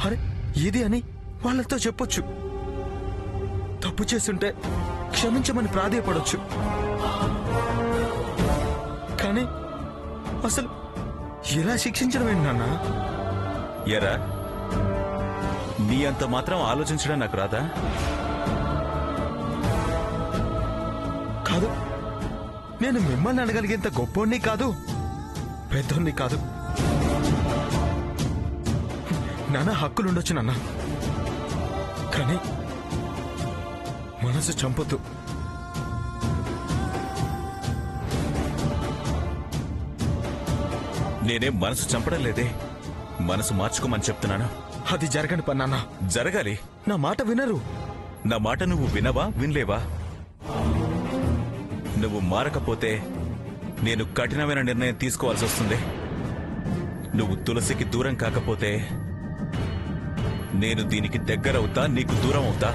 అరే ఇది అని వాళ్ళతో చెప్పొచ్చు. తప్పు చేస్తుంటే క్షమించమని ప్రాధేయపడొచ్చు. కానీ అసలు ఎలా శిక్షించడం ఏంటి నాన్న? ఎరా నీ అంత మాత్రం ఆలోచించడం నాకు రాదా? కాదు, నేను మిమ్మల్ని అనగలిగేంత గొప్పోడిని కాదు, పెద్దోడిని కాదు. నాన్న హక్కులుండొచ్చు నాన్న, కానీ మనసు చంపొద్దు. నేనేం మనసు చంపడం లేదే, మనసు మార్చుకోమని చెప్తున్నాను. అది జరగని పని నాన్న. జరగాలి. నా మాట వినరు. నా మాట నువ్వు వినవా వినలేవా? నువ్వు మారకపోతే నేను కఠినమైన నిర్ణయం తీసుకోవాల్సి వస్తుంది. నువ్వు తులసికి దూరం కాకపోతే నేను దీనికి దగ్గరవుతా, నీకు దూరం అవుతా.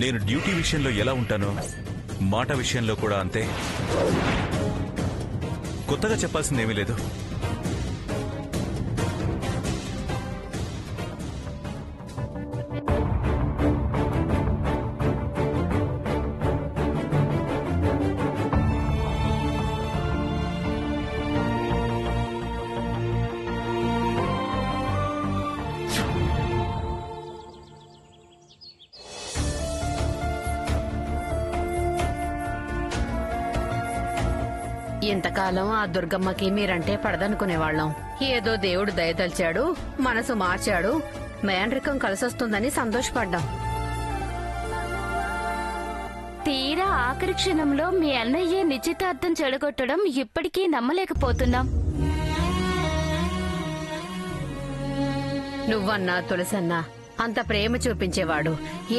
నేను డ్యూటీ విషయంలో ఎలా ఉంటానో మాట విషయంలో కూడా అంతే. కొత్తగా చెప్పాల్సిందేమీ లేదు. ఇంతకాలం ఆ దుర్గమ్మకి మీరంటే పడదనుకునేవాళ్లం. ఏదో దేవుడు దయతలిచాడు, మనసు మార్చాడు, మేనరికం కలిసొస్తుందని సంతోషపడ్డాం. తీరా ఆఖరి క్షణంలో మీ అన్నయ్య నిశ్చితార్థం చెడగొట్టడం ఇప్పటికీ నమ్మలేకపోతున్నాం. నువ్వన్నా తులసన్నా అంత ప్రేమ చూపించేవాడు.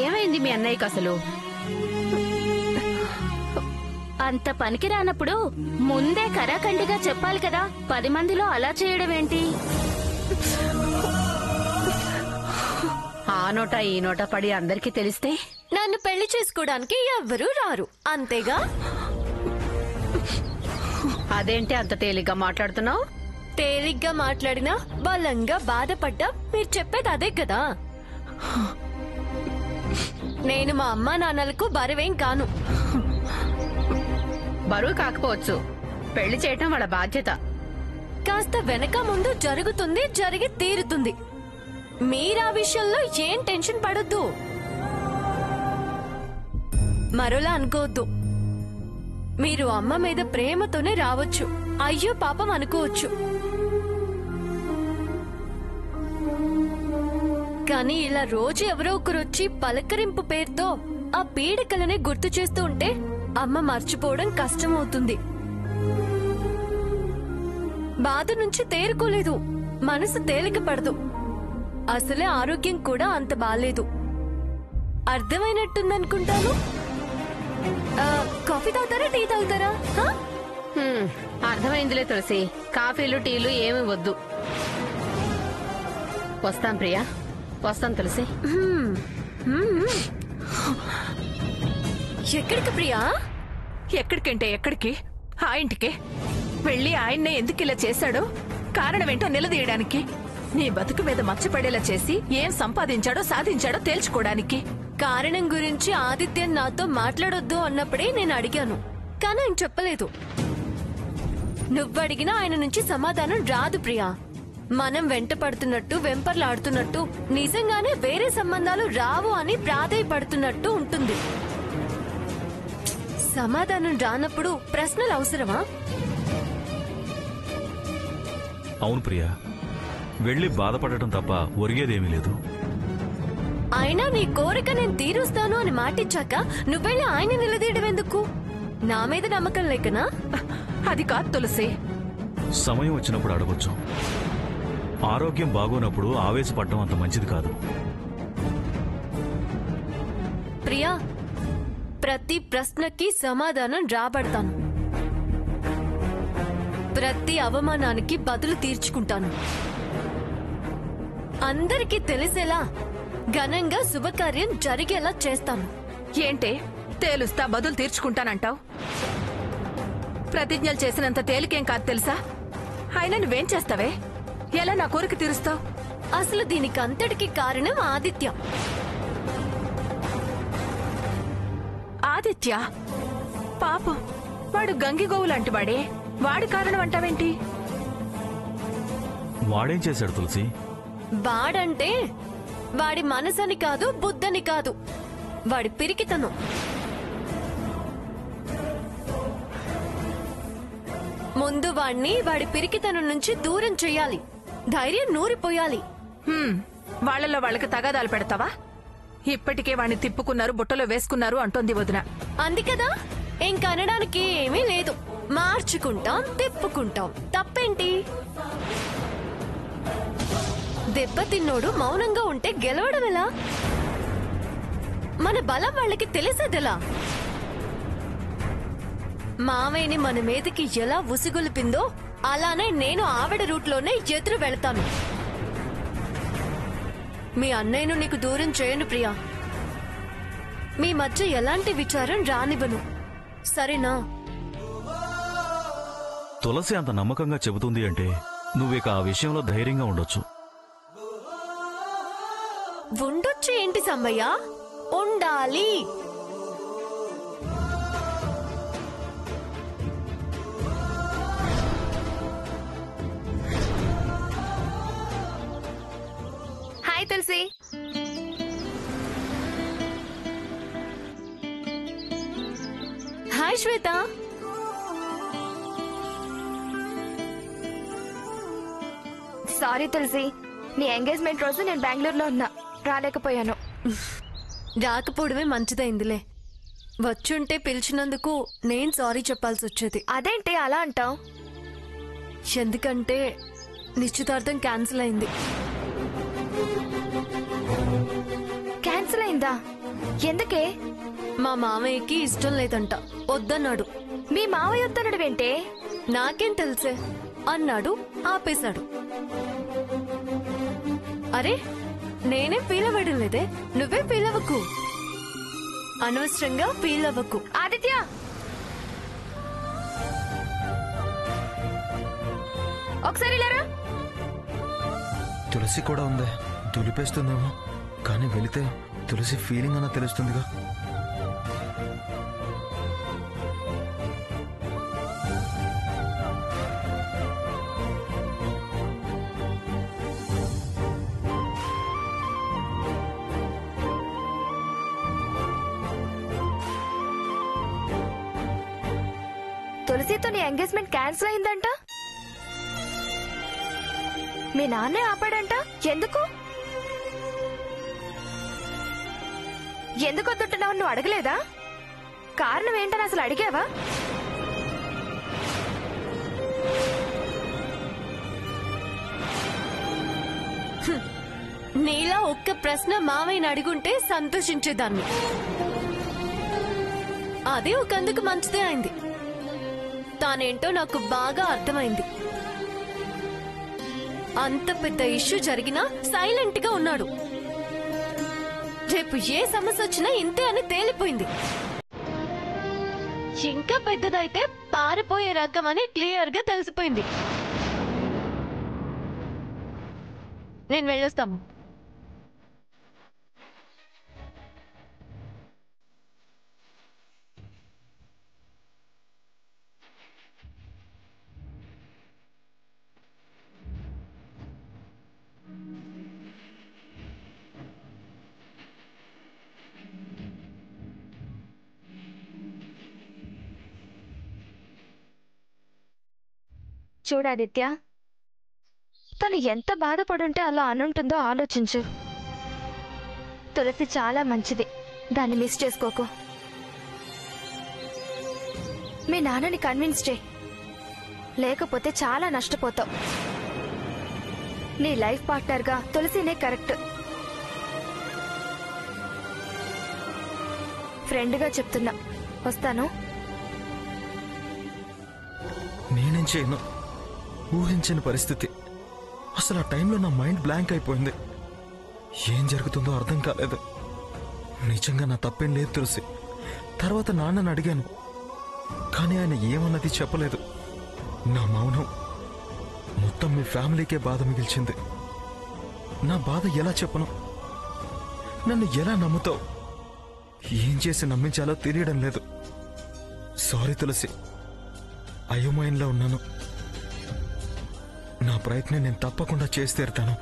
ఏమైంది మీ అన్నయ్యకి అసలు? అంత పనికిరానప్పుడు ముందే కరాఖండిగా చెప్పాలి కదా. 10 మందిలో అలా చేయడం ఏంటి? ఆ నోట ఈ నోట పడి అందరికీ తెలిస్తే నన్ను పెళ్లి చేసుకోవడానికి ఎవ్వరూ రారు, అంతేగా? అదేంటి అంత తేలిగ్గా మాట్లాడుతున్నావు? తేలిగ్గా మాట్లాడినా బలంగా బాధపడ్డా మీరు చెప్పేది అదే కదా. నేను మా అమ్మా నాన్నలకు బరువేం కాను. బరువు కాకపోవచ్చు, పెళ్లి చేయటం వాళ్ళ బాధ్యత. కాస్త వెనక ముందు జరుగుతుంది, జరిగి తీరుతుంది. మీరా విషయంలో ఏం టెన్షన్ పడొద్దు. మరోలా అనుకోవద్దు. మీరు అమ్మ మీద ప్రేమతోనే రావచ్చు, అయ్యో పాపం అనుకోవచ్చు. కానీ ఇలా రోజు ఎవరో ఒకరొచ్చి పలకరింపు పేరుతో ఆ పీడికలనే గుర్తు చేస్తూ ఉంటే అమ్మ మర్చిపోవడం కష్టమవుతుంది. బాధ నుంచి తేరుకోలేదు, మనసు తేలిక పడదు. అసలే ఆరోగ్యం కూడా అంత బాలేదు. అర్థమైనట్టుందనుకుంటాను. కాఫీ తాగుతారా, టీ తాగుతారా? అర్థమైందిలే తులసి, కాఫీలు టీలు ఏమి వద్దు. వస్తాం ప్రియా, వస్తాం తులసి. ఎక్కడికి ప్రియా? ఎక్కడికంటే ఎక్కడికి? ఆ ఇంటికే వెళ్ళి ఆయన్నే ఎందుకు ఇలా చేశాడో కారణమేంటో నిలదీయడానికి. నీ బతుకు మీద మచ్చపడేలా చేసి ఏం సంపాదించాడో సాధించాడో తేల్చుకోవడానికి. కారణం గురించి ఆదిత్యన్ నాతో మాట్లాడొద్దు అన్నప్పుడే నేను అడిగాను, కానీ ఆయన చెప్పలేదు. నువ్వడిగినా ఆయన నుంచి సమాధానం రాదు ప్రియా. మనం వెంట పడుతున్నట్టు, వెంపర్లాడుతున్నట్టు, నిజంగానే వేరే సంబంధాలు రావు అని ప్రాధేయపడుతున్నట్టు ఉంటుంది. సమాధానం రానప్పుడు ప్రశ్నలు అవసరమా? అవును ప్రియా, వెళ్ళి బాధపడటం తప్ప ఒరిగేదేమీ లేదు. అయినా నీ కోరిక నేను తీరుస్తాను అని మాటిచ్చాక నువ్వెళ్ళి ఆయన నిలదీయడం ఎందుకు? నా మీద నమ్మకం లేకనా? అది కాదు తులసి. సమయం వచ్చినప్పుడు అడగొచ్చు. ఆరోగ్యం బాగోనప్పుడు ఆవేశపడటం అంత మంచిది కాదు. ప్రియా, ప్రతి ప్రశ్నకి సమాధానం రాబడతాను. ప్రతి అవమానానికి బదులు తీర్చుకుంటాను. అందరికీ తెలిసేలా ఘనంగా శుభకార్యం జరిగేలా చేస్తాను. ఏంటే తేలుస్తా బదులు తీర్చుకుంటానంటావు? ప్రతిజ్ఞలు చేసినంత తేలికేం కాదు తెలుసా? అయినా నువ్వేం చేస్తావే? ఎలా నా కోరిక తీరుస్తావు? అసలు దీనికి అంతటికి కారణం ఆదిత్య. ఆదిత్య పాపం, వాడు గంగిగోవు లాంటి వాడే. వాడి కారణం అంటావేంటి? వాడేం చేశాడు తులసి? వాడంటే వాడి మనసని కాదు, బుద్ధని కాదు, వాడి పిరికితనం. ముందు వాడి పిరికితనం నుంచి దూరం చెయ్యాలి. ధైర్యం నూరిపోయాలి. వాళ్ళలో వాళ్ళకి తగాదాలు పెడతావా? ఇప్పటికే వాణ్ణి తిప్పుకున్నారు, బుట్టలో వేసుకున్నారు అంటోంది వదిన. అందుకదా ఇంకనడానికి ఏమీ లేదు. మార్చుకుంటాం, తిప్పుకుంటాం, తప్పేంటి? దెబ్బతిన్నోడు మౌనంగా ఉంటే గెలవడం ఎలా? మన బలం వాళ్ళకి తెలిసేదెలా? మావయ్యని మన మీదకి ఎలా ఉసిగొలిపిందో అలానే నేను ఆవిడ రూట్లోనే ఎదురు వెళ్తాను. మీ అన్నయ్యను నీకు దూరం చేయను ప్రియా. మీ మధ్య ఎలాంటి విచారం రానివ్వను, సరేనా? తులసి అంత నమ్మకంగా చెబుతుంది అంటే నువ్విక ఆ విషయంలో ధైర్యంగా ఉండొచ్చు. ఉండొచ్చు ఏంటి సంబయ్య, ఉండాలి. హాయ్ తులసి. హాయ్ శ్వేత. సారీ తులసి, నీ ఎంగేజ్మెంట్ రోజు నేను బెంగళూరులో ఉన్నా, రాలేకపోయాను. రాకపోవడమే మంచిదైందిలే. వచ్చుంటే పిలిచినందుకు నేను సారీ చెప్పాల్సి వచ్చేది. అదేంటి అలా అంటావు? ఎందుకంటే నిశ్చితార్థం క్యాన్సిల్ అయింది. క్యాన్సిల్ అయిందా? ఎందుకే? మా మామయ్యకి ఇష్టం లేదంట, వద్దన్నాడు. మీ మావయ్య వద్దనడు ఏంటే? నాకేం తెలుసే అన్నాడు, ఆపేశాడు. అరే నేనే ఫీల్ అవ్వడం లేదే, నువ్వే ఫీల్ అవ్వకు, అనవసరంగా ఫీల్ అవ్వకు. ఆదిత్య, ఒకసారి లేరా. తులసి కూడా ఉందే, దులిపేస్తుందేమో. కానీ వెళితే తులసి ఫీలింగ్ అన్న తెలుస్తుందిగా. తులసితో నీ ఎంగేజ్మెంట్ క్యాన్సిల్ అయిందంట. మీ నాన్నే ఆపాడంట. ఎందుకు? ఎందుకు వద్దుంటున్నావు? నువ్వు అడగలేదా? కారణం ఏంటని అసలు అడిగావా? నీలా ఒక్క ప్రశ్న మామయ్యని అడుగుంటే సంతోషించేదాన్ని. అదే ఒకందుకు మంచిదే అయింది. తానేంటో నాకు బాగా అర్థమైంది. అంత పెద్ద ఇష్యూ జరిగినా సైలెంట్ గా ఉన్నాడు. రేపు ఏ సమస్య వచ్చినా ఇంతే అని తేలిపోయింది. ఇంకా పెద్దదైతే పారిపోయే రకం అని క్లియర్ గా తెలిసిపోయింది. నేను వెళ్ళొస్తాము. చూడాదిత్య, తను ఎంత బాధపడుంటే అలా అనుంటుందో ఆలోచించు. తులసి చాలా మంచిది, దాన్ని మిస్ చేసుకోకు. మీ నాన్నని కన్విన్స్ చేయి, లేకపోతే చాలా నష్టపోతావు. నీ లైఫ్ పార్ట్నర్గా తులసినే కరెక్ట్. ఫ్రెండ్గా చెప్తున్నా, వస్తాను. నేనేం చేయను, ఊహించని పరిస్థితి. అసలు ఆ టైంలో నా మైండ్ బ్లాంక్ అయిపోయింది. ఏం జరుగుతుందో అర్థం కాలేదు. నిజంగా నా తప్పేం లేదు తులసి. తర్వాత నాన్నని అడిగాను, కానీ ఆయన ఏమన్నది చెప్పలేదు. నా మౌనం మొత్తం మీ ఫ్యామిలీకే బాధ మిగిల్చింది. నా బాధ ఎలా చెప్పను? నన్ను ఎలా నమ్ముతావు? ఏం చేసి నమ్మించాలో తెలియడం లేదు. సారీ తులసి, అయోమయంలో ఉన్నాను. నా ప్రయత్నం నేను తప్పకుండా చేసి తీరుతాను.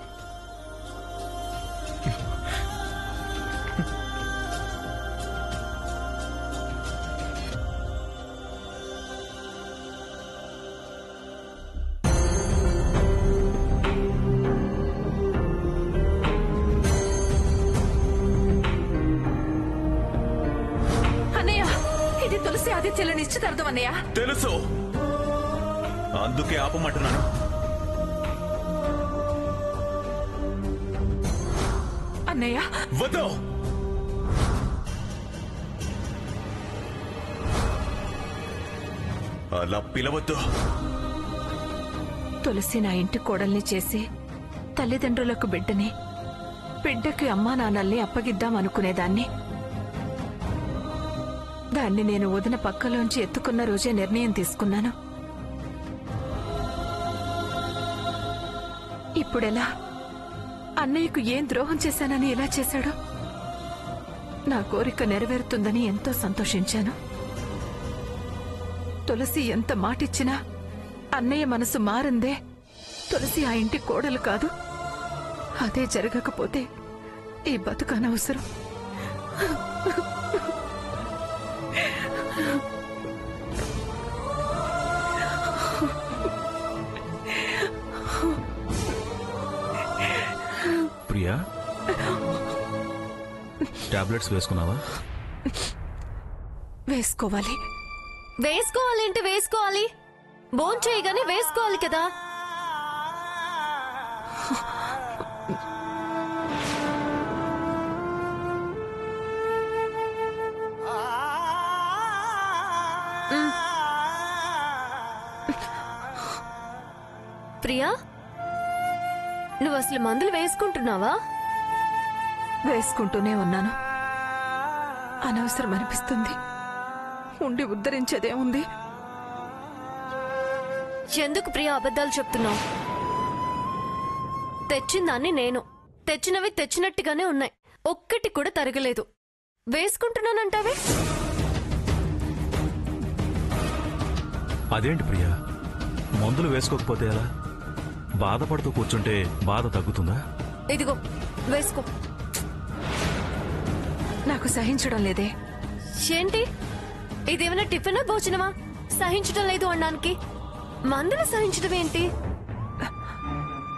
అన్నయ్య, ఇది తులసి ఆదిత్యల నిశ్చితార్థం అన్నయ్య. తెలుసు, అందుకే ఆపమంటున్నాను. అన్నయ్య, వద్దు. అలా పిలవద్దు. తులసి నా ఇంటి కోడల్ని చేసి తల్లిదండ్రులకు బిడ్డని, బిడ్డకి అమ్మా నాన్నల్ని అప్పగిద్దామనుకునేదాన్ని. దాన్ని నేను వదిన పక్కలోంచి ఎత్తుకున్న రోజే నిర్ణయం తీసుకున్నాను. ఇప్పుడెలా? అన్నయ్యకు ఏం ద్రోహం చేశానని ఎలా చేశాడు? నా కోరిక నెరవేరుతుందని ఎంతో సంతోషించాను. తులసి ఎంత మాటిచ్చినా అన్నయ్య మనసు మారిందే. తులసి ఆ ఇంటి కోడలు కాదు. అదే జరగకపోతే ఈ బతుకు అనవసరం. ప్రియా, టాబ్లెట్స్ వేసుకున్నావా? వేసుకోవాలి. వేసుకోవాలంటే వేసుకోవాలి, భోంచేయగానే వేసుకోవాలి కదా. ప్రియా, నువ్వు అసలు మందులు వేసుకుంటున్నావా? వేసుకుంటూనే ఉన్నాను. అనవసరం అనిపిస్తుంది. ఉండి ఉద్ధరించేదేముంది? ఎందుకు ప్రియా అబద్ధాలు చెప్తున్నావు? తెచ్చిందాన్ని నేను, తెచ్చినవి తెచ్చినట్టుగానే ఉన్నాయి, ఒక్కటి కూడా తరగలేదు. వేసుకుంటున్నానంటావే? అదేంటి ప్రియా, మందులు వేసుకోకపోతే ఎలా? బాధపడుతూ కూర్చుంటే బాధ తగ్గుతుందా? ఇదిగో వేసుకో. నాకు సహించడం లేదే. ఏంటి ఇదేమైనా టిఫినా భోజనమా? సహించడం లేదు అనడానికి మందులు సహించడం ఏంటి?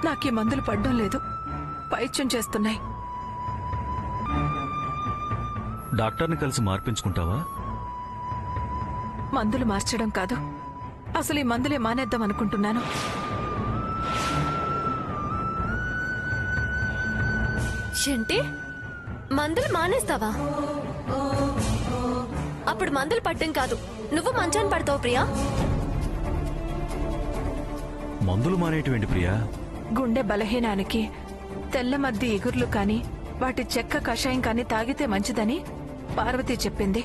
నాకీ మందులు పడ్డం లేదు, పైత్యం చేస్తున్నాయి. డాక్టర్ని కలిసి మార్పించుకుంటావా? మందులు మార్చడం కాదు, అసలు ఈ మందులే మానేద్దాం అనుకుంటున్నాను. ఏంటి మందులు మానేస్తావా? అప్పుడు మందులు పడ్డం కాదు, నువ్వు మంచాన్ని పడతావు ప్రియా. మందులు మానేటివేంటి ప్రియా? గుండె బలహీనానికి తెల్ల మద్ది ఇగుర్లు కాని, వాటి చెక్క కషాయం కాని తాగితే మంచిదని పార్వతి చెప్పింది.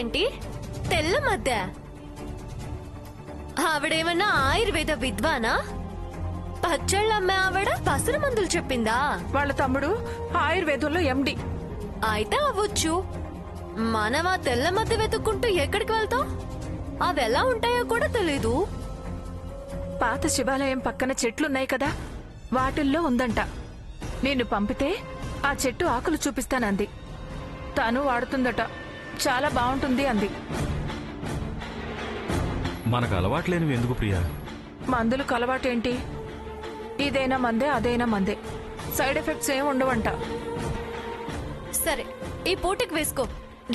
ఏంటి తెల్ల మధ్య? ఆవిడేమన్నా ఆయుర్వేద విద్వానా? పచ్చళ్ళమ్మే ఆవిడ పసరు మందులు చెప్పిందా? వాళ్ళ తమ్ముడు ఆయుర్వేదంలో ఎండి. అయితే అవ్వచ్చు. మనం ఆ తెల్ల మధ్య వెతుక్కుంటూ ఎక్కడికి వెళ్తాం? అవి ఎలా ఉంటాయో కూడా తెలీదు. పాత శివాలయం పక్కన చెట్లున్నాయి కదా, వాటిల్లో ఉందంట. నిన్ను పంపితే ఆ చెట్టు ఆకులు చూపిస్తానంది. తాను వాడుతుందట, చాలా బాగుంటుంది అంది. మనకు అలవాట్లేనివి ఎందుకు ప్రియా? మందులకు అలవాటేంటి? ఇదైనా మందే, అదైనా మందే. సైడ్ ఎఫెక్ట్స్ ఏం ఉండవంట. సరే, ఈ పూటకి వేసుకో.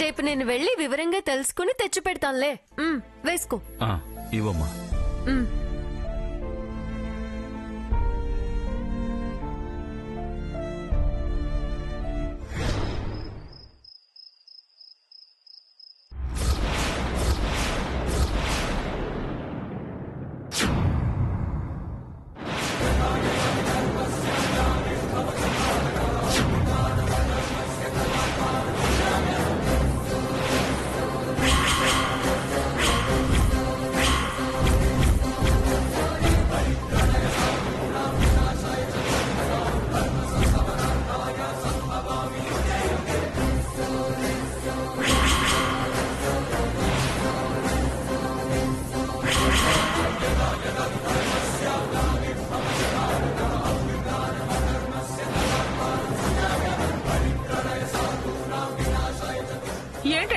రేపు నేను వెళ్లి వివరంగా తెలుసుకుని తెచ్చి పెడతానులే. వేసుకో. ఇవ్వమ్మా.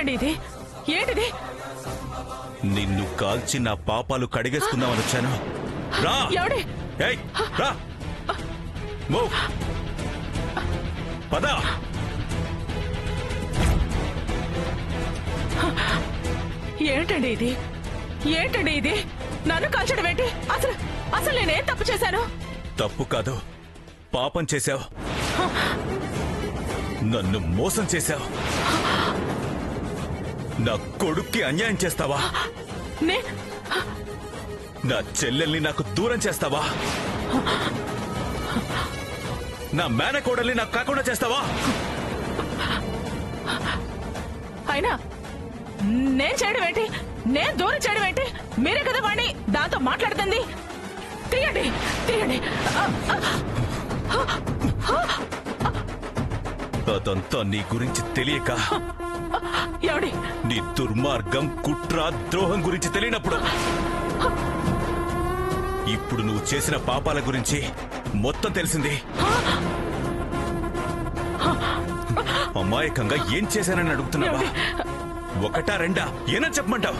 ఏంటండి ఇది? ఏంటిది? నిన్ను కాల్చి నా పాపాలు కడిగేసుకుందామని వచ్చాను. రా! ఎవడి? ఏయ్, రా! మూవ్! పద! ఏంటండి ఇది? ఏంటండి ఇది? నన్ను కాల్చడం ఏంటి? అసలు నేనేం తప్పు చేశాను? తప్పు కాదు, పాపం చేశావు. నన్ను మోసం చేశావు. నా కొడుక్కి అన్యాయం చేస్తావా? నా చెల్లెల్ని నాకు దూరం చేస్తావా? నా మేనకోడల్ని నాకు కాకుండా చేస్తావా? అయినా నేను చేయడం ఏంటి? నేను దూరం చేయడం ఏంటి? మీరే కదా వాణ్ణి దాంతో మాట్లాడుతుంది. తీయండి, తీయండి. అదంతా నీ గురించి తెలియక, ఎవడి? నీ దుర్మార్గం, కుట్ర, ద్రోహం గురించి తెలియనప్పుడు, ఇప్పుడు నువ్వు చేసిన పాపాల గురించి మొత్తం తెలిసింది. అమాయకంగా ఏం చేశానని అడుగుతున్నావా? ఒకటా రెండా ఏనా చెప్పమంటావు?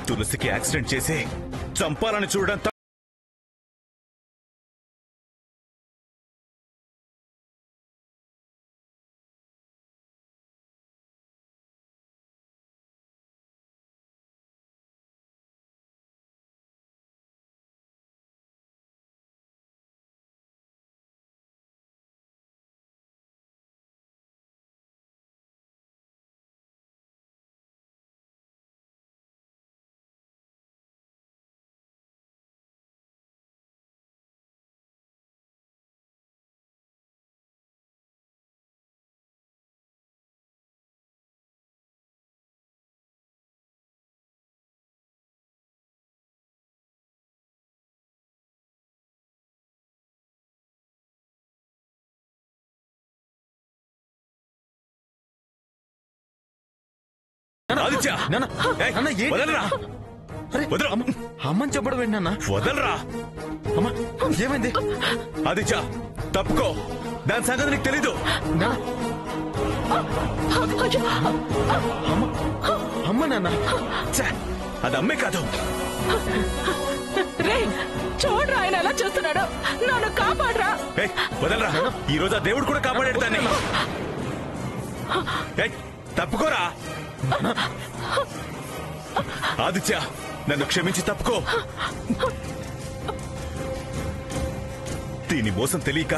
తులసికి యాక్సిడెంట్ చేసి చంపాలని చూడడం ఆదిత్య! ఏయ్, వదలరా! వదలరా! అమ్మని చెప్పడం ఏంటన్నా? వదలరా! అమ్మా, ఏమైంది? ఆదిత్య, తప్పుకో. దాని సంగతి నీకు తెలీదు. అమ్మ నాన్న, ఛే, అది అమ్మే కాదు. రే, చూడరా ఆయన ఎలా చూస్తున్నాడు. నన్ను కాపాడరా. ఏయ్, వదలరా! ఈ రోజు ఆ దేవుడు కూడా కాపాడాడు దాన్ని. ఏయ్, తప్పుకోరా! ఆదిత్య, నన్ను క్షమించి తప్పుకో. దీని మోసం తెలియక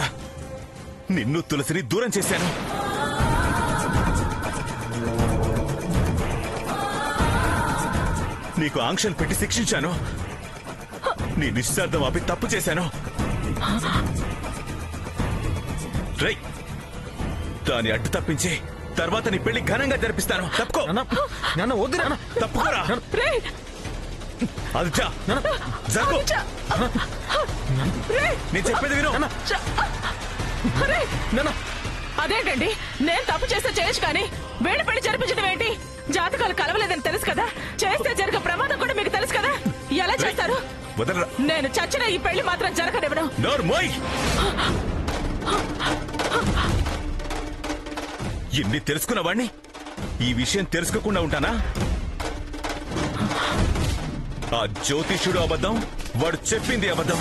నిన్ను తులసిని దూరం చేశాను. నీకు ఆంక్షలు పెట్టి శిక్షించాను. నీ నిశ్చార్థం ఆపి తప్పు చేశాను. రై, దాని అడ్డు తప్పించి తర్వాత నీ పెళ్లి ఘనంగా జరిపిస్తాను. తప్పుకో. నాన్న వద్దు నాన్న, తప్పుకోరా. ఆదిత్య, జరుగు. నేను చెప్పేది విను. అదేంటండి, నేను తప్పు చేస్తే చేయొచ్చు కానీ వేడి పెళ్లి జరిపించడం ఏంటి? జాతకాలు కలవలేదని తెలుసు కదా. చేస్తే జరిగే ప్రమాదం కూడా మీకు తెలుసు కదా. ఎలా చేస్తారు? వదలరా. నేను చచ్చిన ఈ పెళ్లి మాత్రం జరగనివ్వను. నోరు మోయ్. ఎన్ని తెలుసుకున్న వాణ్ణి ఈ విషయం తెలుసుకోకుండా ఉంటానా? ఆ జ్యోతిష్యుడు అబద్ధం, వాడు చెప్పింది అబద్ధం.